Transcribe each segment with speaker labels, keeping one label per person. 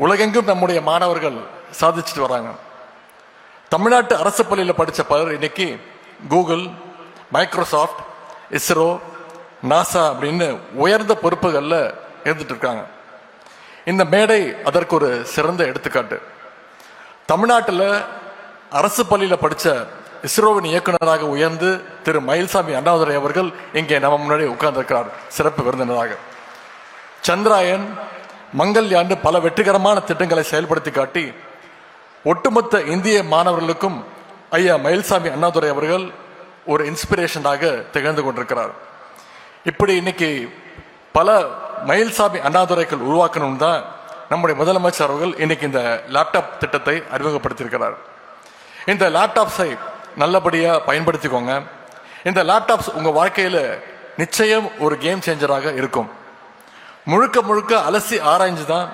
Speaker 1: உலகெங்கும் நம்முடைய மாணவர்கள் சாதிச்சுட்டு வராங்க. தமிழ்நாட்டு அரசு பள்ளியில் படித்த பலர் இன்னைக்கு கூகுள், மைக்ரோசாஃப்ட், இஸ்ரோ, நாசா அப்படின்னு உயர்ந்த பொறுப்புகளில் இருந்துட்டு இருக்காங்க. இந்த மேடை அதற்கு ஒரு சிறந்த எடுத்துக்காட்டு. தமிழ்நாட்டில் அரசு பள்ளியில் படித்த இஸ்ரோவின் இயக்குநராக உயர்ந்து திரு மயில்சாமி அண்ணாதுரை அவர்கள் இங்கே நம்ம முன்னாடி உட்கார்ந்திருக்கிறார் சிறப்பு விருந்தினராக. சந்திராயன், மங்கள்யான் பல வெற்றிகரமான திட்டங்களை செயல்படுத்தி காட்டி ஒட்டுமொத்த இந்திய மாணவர்களுக்கும் ஐயா மயில்சாமி அண்ணாதுரை அவர்கள் ஒரு இன்ஸ்பிரேஷனாக திகழ்ந்து கொண்டிருக்கிறார். இப்படி இன்னைக்கு பல மயில்சாமி அண்ணாதுரைகள் உருவாக்கணும் தான் நம்முடைய முதலமைச்சர் அவர்கள் இன்னைக்கு இந்த லேப்டாப் திட்டத்தை அறிமுகப்படுத்தியிருக்கிறார். இந்த லேப்டாப்ஸை நல்லபடியாக பயன்படுத்திக்கோங்க. இந்த லேப்டாப்ஸ் உங்கள் வாழ்க்கையில் நிச்சயம் ஒரு கேம் சேஞ்சராக இருக்கும். முழுக்க முழுக்க அலசி ஆராய்ஞ்சு தான்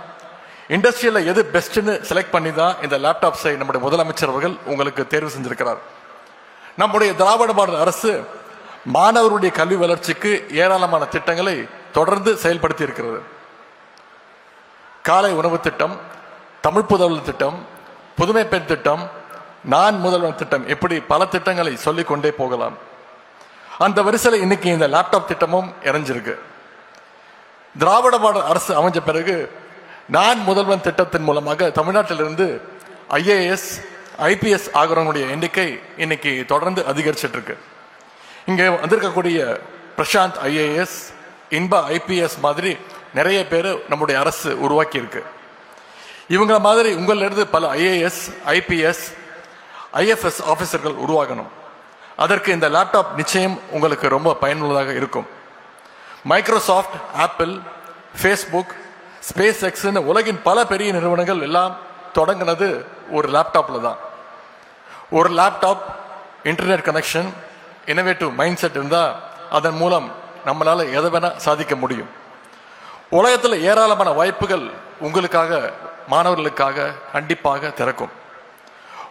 Speaker 1: இண்டஸ்ட்ரியில் எது பெஸ்ட்னு செலக்ட் பண்ணி தான் இந்த லேப்டாப்ஸை நம்முடைய முதலமைச்சர் அவர்கள் உங்களுக்கு தேர்வு செஞ்சிருக்கிறார். நம்முடைய திராவிட மாடல் அரசு மாணவருடைய கல்வி வளர்ச்சிக்கு ஏராளமான திட்டங்களை தொடர்ந்து செயல்படுத்தி இருக்கிறது. காலை உணவு திட்டம், தமிழ் புதல்வர் திட்டம், புதுமை பெண் திட்டம், நான் முதல்வன் திட்டம், இப்படி பல திட்டங்களை சொல்லிக் கொண்டே போகலாம். அந்த வரிசையில் இன்னைக்கு இந்த லேப்டாப் திட்டமும் இறஞ்சிருக்கு. திராவிட மாடல் அரசு அமைஞ்ச பிறகு நான் முதல்வன் திட்டத்தின் மூலமாக தமிழ்நாட்டிலிருந்து IAS, IPS ஆகிறவங்களுடைய எண்ணிக்கை இன்னைக்கு தொடர்ந்து அதிகரிச்சிட்டு இருக்கு. இங்கே வந்திருக்கக்கூடிய பிரசாந்த் IAS, இன்பா IPS மாதிரி நிறைய பேர் நம்முடைய அரசு உருவாக்கி இருக்கு. இவங்க மாதிரி உங்களிலிருந்து பல IAS, IPS, IFS ஆபீசர்கள் உருவாகணும். அதற்கு இந்த லேப்டாப் நிச்சயம் உங்களுக்கு ரொம்ப பயனுள்ளதாக இருக்கும். மைக்ரோசாஃப்ட், ஆப்பிள், ஃபேஸ்புக், ஸ்பேஸ் எக்ஸ்ன்னு உலகின் பல பெரிய நிறுவனங்கள் எல்லாம் தொடங்கினது ஒரு லேப்டாப்பில் தான். ஒரு laptop, internet connection, innovative mind set இருந்தால் அதன் மூலம் நம்மளால் எதை வேணால் சாதிக்க முடியும். உலகத்தில் ஏராளமான வாய்ப்புகள் உங்களுக்காக, மாணவர்களுக்காக கண்டிப்பாக திறக்கும்.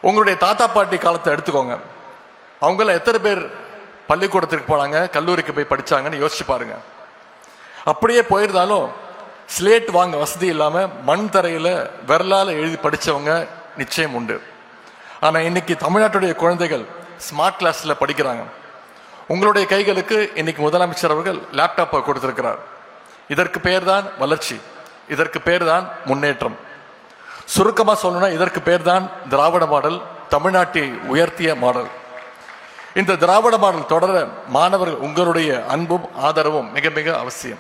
Speaker 1: உங்களுடைய தாத்தா பாட்டி காலத்தை எடுத்துக்கோங்க. அவங்கள எத்தனை பேர் பள்ளிக்கூடத்திற்கு போனாங்க, கல்லூரிக்கு போய் படித்தாங்கன்னு யோசிச்சு பாருங்க. அப்படியே போயிருந்தாலும் ஸ்லேட் வாங்க வசதி இல்லாமல் மண் தரையில் விரலால் எழுதி படித்தவங்க நிச்சயம் உண்டு. ஆனால் இன்னைக்கு தமிழ்நாட்டுடைய குழந்தைகள் ஸ்மார்ட் கிளாஸில் படிக்கிறாங்க. உங்களுடைய கைகளுக்கு இன்னைக்கு முதலமைச்சர் அவர்கள் லேப்டாப்பை கொடுத்திருக்கிறார். இதற்கு பேர் தான் வளர்ச்சி, இதற்கு பேர் தான் முன்னேற்றம். சுருக்கமாக சொல்லணும்னா இதற்கு பேர் தான் திராவிட மாடல், தமிழ்நாட்டை உயர்த்திய மாடல். இந்த திராவிட மாடல் தொடர மாணவர்கள் உங்களுடைய அன்பும் ஆதரவும் மிக மிக அவசியம்.